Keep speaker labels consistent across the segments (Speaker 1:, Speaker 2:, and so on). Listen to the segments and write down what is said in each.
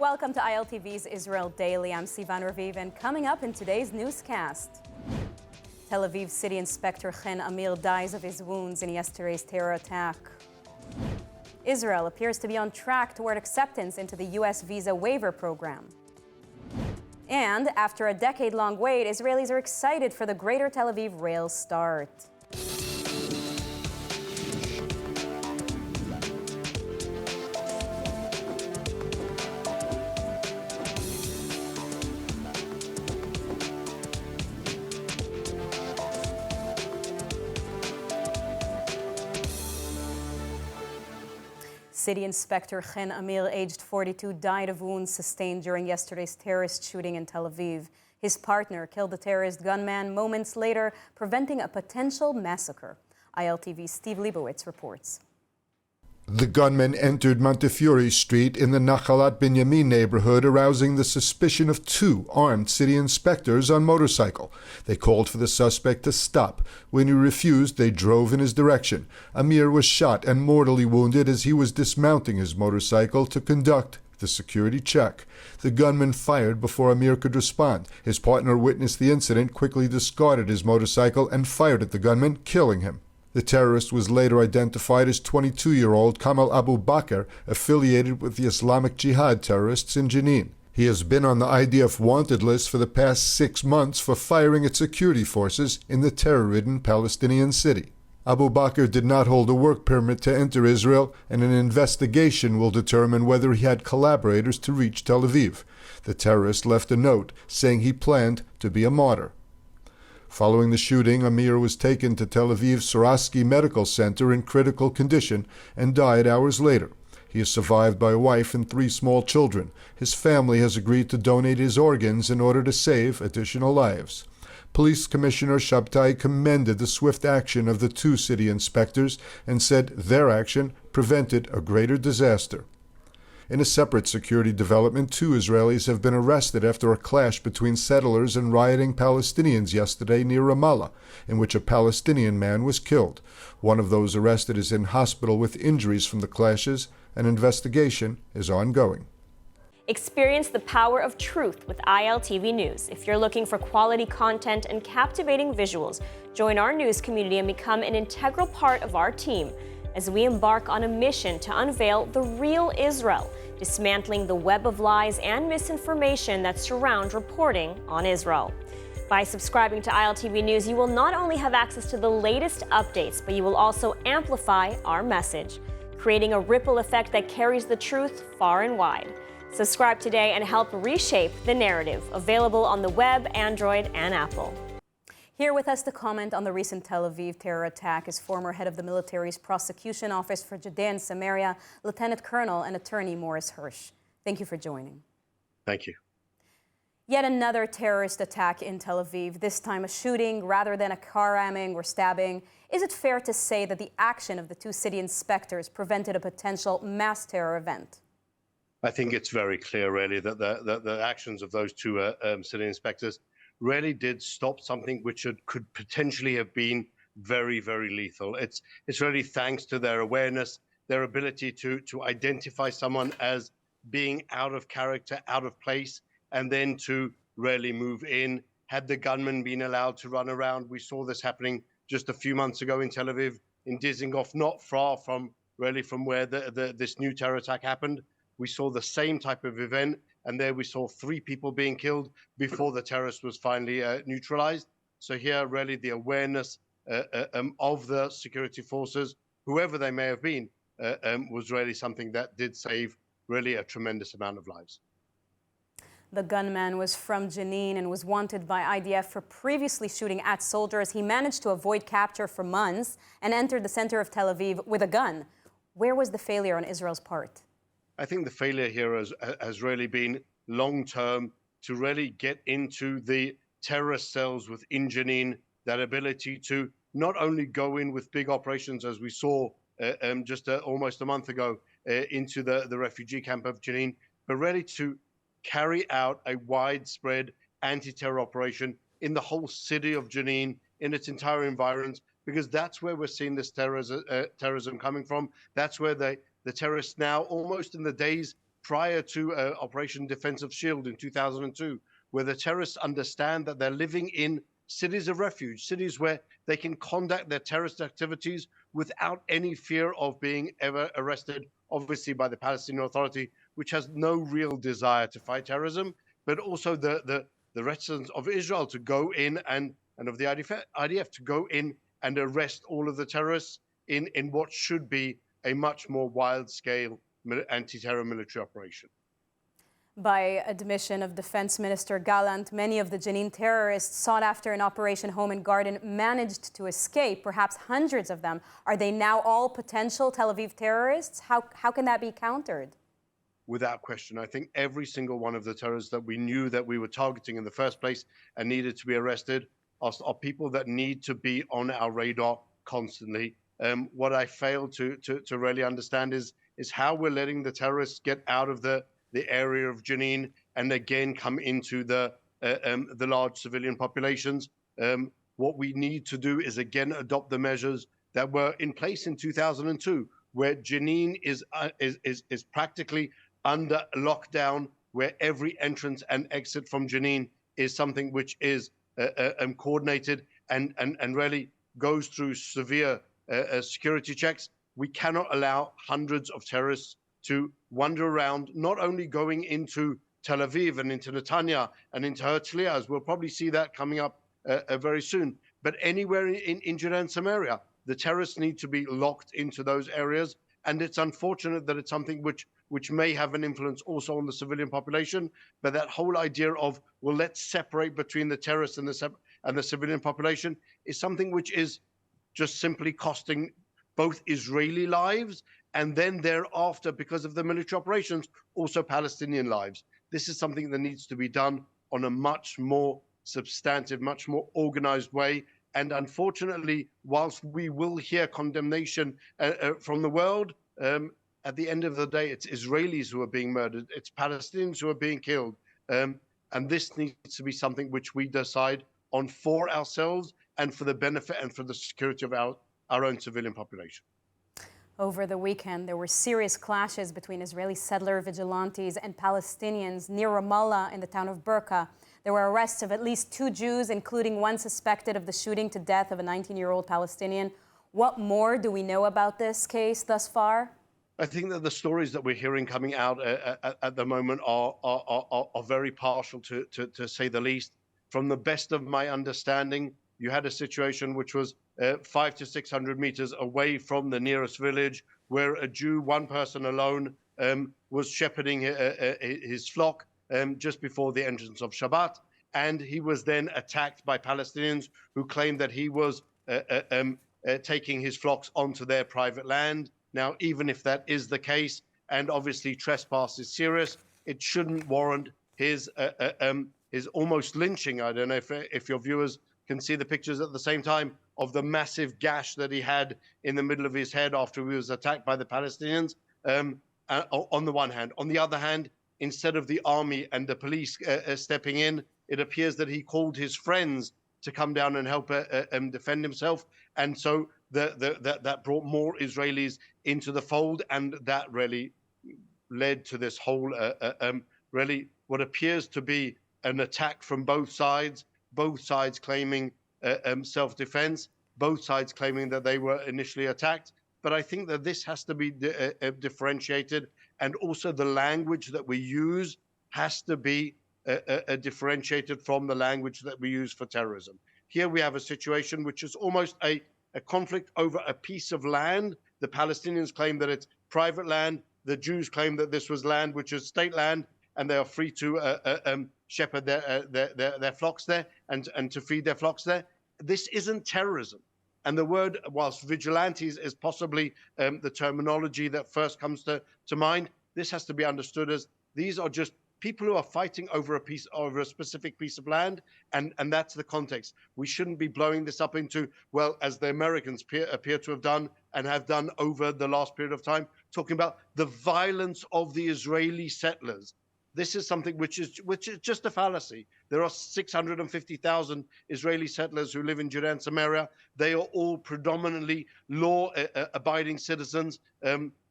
Speaker 1: Welcome to ILTV's Israel Daily. I'm Sivan Raviv, and coming up in today's newscast, Tel Aviv City Inspector Chen Amir dies of his wounds in yesterday's terror attack. Israel appears to be on track toward acceptance into the U.S. visa waiver program. And after a decade-long wait, Israelis are excited for the Greater Tel Aviv rail start. City Inspector Chen Amir, aged 42, died of wounds sustained during yesterday's terrorist shooting in Tel Aviv. His partner killed the terrorist gunman moments later, preventing a potential massacre. ILTV's Steve Leibowitz reports.
Speaker 2: The gunman entered Montefiore Street in the Nachalat Binyamin neighborhood, arousing the suspicion of two armed city inspectors on motorcycle. They called for the suspect to stop. When he refused, they drove in his direction. Amir was shot and mortally wounded as he was dismounting his motorcycle to conduct the security check. The gunman fired before Amir could respond. His partner witnessed the incident, quickly discarded his motorcycle, and fired at the gunman, killing him. The terrorist was later identified as 22-year-old Kamal Abu Bakr, affiliated with the Islamic Jihad terrorists in Jenin. He has been on the IDF wanted list for the past 6 months for firing at security forces in the terror-ridden Palestinian city. Abu Bakr did not hold a work permit to enter Israel, and an investigation will determine whether he had collaborators to reach Tel Aviv. The terrorist left a note saying he planned to be a martyr. Following the shooting, Amir was taken to Tel Aviv Sourasky Medical Center in critical condition and died hours later. He is survived by a wife and 3 small children. His family has agreed to donate his organs in order to save additional lives. Police Commissioner Shabtai commended the swift action of the 2 city inspectors and said their action prevented a greater disaster. In a separate security development, 2 Israelis have been arrested after a clash between settlers and rioting Palestinians yesterday near Ramallah, in which a Palestinian man was killed. One of those arrested is in hospital with injuries from the clashes. An investigation is ongoing.
Speaker 3: Experience the power of truth with ILTV News. If you're looking for quality content and captivating visuals, join our news community and become an integral part of our team as we embark on a mission to unveil the real Israel, dismantling the web of lies and misinformation that surround reporting on Israel. By subscribing to ILTV News, you will not only have access to the latest updates, but you will also amplify our message, creating a ripple effect that carries the truth far and wide. Subscribe today and help reshape the narrative. Available on the web, Android, and Apple.
Speaker 1: Here with us to comment on the recent Tel Aviv terror attack is former head of the military's prosecution office for Judea and Samaria, Lieutenant Colonel and Attorney Morris Hirsch. Thank you for joining.
Speaker 4: Thank you.
Speaker 1: Yet another terrorist attack in Tel Aviv, this time a shooting rather than a car ramming or stabbing. Is it fair to say that the action of the 2 city inspectors prevented a potential mass terror event?
Speaker 4: I think it's very clear, really, that the actions of those 2 city inspectors really did stop something which could potentially have been very, very lethal. It's really thanks to their awareness, their ability to identify someone as being out of character, out of place, and then to really move in. Had the gunman been allowed to run around, we saw this happening just a few months ago in Tel Aviv, in Dizengoff, not far from where this new terror attack happened. We saw the same type of event, and there we saw 3 people being killed before the terrorist was finally neutralized. So here, really, the awareness of the security forces, whoever they may have been, was really something that did save really a tremendous amount of lives.
Speaker 1: The gunman was from Jenin and was wanted by IDF for previously shooting at soldiers. He managed to avoid capture for months and entered the center of Tel Aviv with a gun. Where was the failure on Israel's part?
Speaker 4: I think the failure here has really been long-term to really get into the terrorist cells within Jenin, that ability to not only go in with big operations, as we saw just almost a month ago, into the refugee camp of Jenin, but really to carry out a widespread anti-terror operation in the whole city of Jenin, in its entire environs, because that's where we're seeing this terrorism coming from. That's where the terrorists now, almost in the days prior to Operation Defensive Shield in 2002, where the terrorists understand that they're living in cities of refuge, cities where they can conduct their terrorist activities without any fear of being ever arrested, obviously by the Palestinian Authority, which has no real desire to fight terrorism, but also the reticence of Israel to go in and of the IDF to go in and arrest all of the terrorists in what should be a much more wild-scale anti-terror military operation.
Speaker 1: By admission of Defense Minister Gallant, many of the Jenin terrorists sought after in Operation Home and Garden managed to escape, perhaps hundreds of them. Are they now all potential Tel Aviv terrorists? How can that be countered?
Speaker 4: Without question. I think every single one of the terrorists that we knew that we were targeting in the first place and needed to be arrested are people that need to be on our radar constantly. What I fail to really understand is how we're letting the terrorists get out of the area of Jenin and again come into the large civilian populations. What we need to do is again adopt the measures that were in place in 2002, where Jenin is practically under lockdown, where every entrance and exit from Jenin is something which is coordinated and really goes through severe security checks. We cannot allow hundreds of terrorists to wander around, not only going into Tel Aviv and into Netanya and into Herzliya, as we'll probably see that coming up very soon, but anywhere in Judea and Samaria. The terrorists need to be locked into those areas. And it's unfortunate that it's something which may have an influence also on the civilian population. But that whole idea of, well, let's separate between the terrorists and the civilian population is something which is just simply costing both Israeli lives and then thereafter, because of the military operations, also Palestinian lives. This is something that needs to be done on a much more substantive, much more organized way. And unfortunately, whilst we will hear condemnation from the world, at the end of the day, it's Israelis who are being murdered. It's Palestinians who are being killed. And this needs to be something which we decide on for ourselves and for the benefit and for the security of our own civilian population.
Speaker 1: Over the weekend, there were serious clashes between Israeli settler vigilantes and Palestinians near Ramallah in the town of Burqa. There were arrests of at least 2 Jews, including one suspected of the shooting to death of a 19-year-old Palestinian. What more do we know about this case thus far?
Speaker 4: I think that the stories that we're hearing coming out at the moment are very partial, to say the least. From the best of my understanding, you had a situation which was 500 to 600 meters away from the nearest village, where a Jew, one person alone, was shepherding his flock just before the entrance of Shabbat. And he was then attacked by Palestinians who claimed that he was taking his flocks onto their private land. Now, even if that is the case, and obviously trespass is serious, it shouldn't warrant his almost lynching. I don't know if your viewers can see the pictures at the same time of the massive gash that he had in the middle of his head after he was attacked by the Palestinians, on the one hand. On the other hand, instead of the army and the police stepping in, it appears that he called his friends to come down and help defend himself. And so that brought more Israelis into the fold, and that really led to this whole, really what appears to be an attack from both sides claiming self-defense, both sides claiming that they were initially attacked. But I think that this has to be differentiated, and also the language that we use has to be differentiated from the language that we use for terrorism. Here we have a situation which is almost a conflict over a piece of land. The Palestinians claim that it's private land. The Jews claim that this was land which is state land, and they are free to shepherd their flocks there and to feed their flocks there. This isn't terrorism. And the word, whilst vigilantes is possibly the terminology that first comes to mind, this has to be understood as these are just people who are fighting over a specific piece of land, and that's the context. We shouldn't be blowing this up into, well, as the Americans appear to have done and have done over the last period of time, talking about the violence of the Israeli settlers. This is something which is just a fallacy. There are 650,000 Israeli settlers who live in Judea and Samaria. They are all predominantly law-abiding citizens.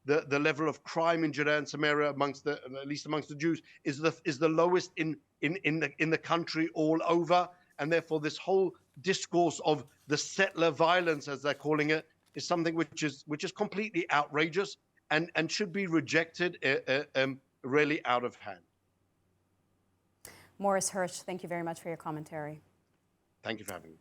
Speaker 4: the level of crime in Judea and Samaria at least amongst the Jews, is the lowest in the country all over. And therefore, this whole discourse of the settler violence, as they're calling it, is something which is completely outrageous and should be rejected really out of hand.
Speaker 1: Morris Hirsch, thank you very much for your commentary.
Speaker 4: Thank you for having me.